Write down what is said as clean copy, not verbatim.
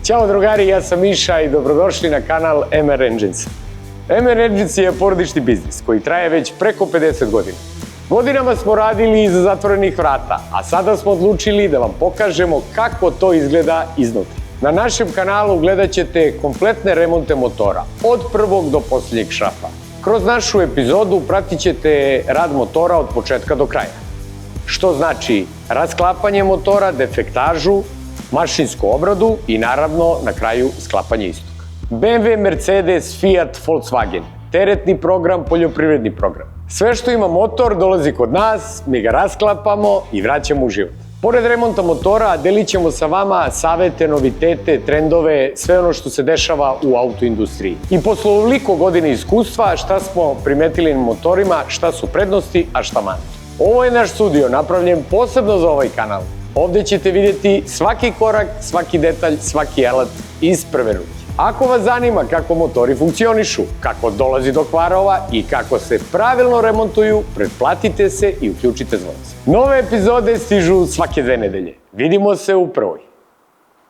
Ćao drugari, ja sam Miša i dobrodošli na kanal MR Engines. MR Engines je porodični biznis koji traje već preko 50 godina. Godinama smo radili iza zatvorenih vrata, a sada smo odlučili da vam pokažemo kako to izgleda iznutra. Na našem kanalu gledat ćete kompletne remonte motora, od prvog do posljednjeg šrafa. Kroz našu epizodu pratit ćete rad motora od početka do kraja. Što znači rasklapanje motora, defektažu, mašinsku obradu i naravno na kraju sklapanje istog. BMW, Mercedes, Fiat, Volkswagen, teretni program, poljoprivredni program. Sve što ima motor dolazi kod nas, mi ga rasklapamo i vraćamo u život. Pored remonta motora delit ćemo sa vama savete, novitete, trendove, sve ono što se dešava u autoindustriji. I posle ovoliko godina iskustva šta smo primetili na motorima, šta su prednosti, a šta mane. Ovo je naš studio napravljen posebno za ovaj kanal. Ovde ćete vidjeti svaki korak, svaki detalj, svaki alat iz prve ruke. Ako vas zanima kako motori funkcionišu, kako dolazi do kvarova i kako se pravilno remontuju, pretplatite se i uključite zvonce. Nove epizode stižu svake 2 nedelje. Vidimo se u prvoj.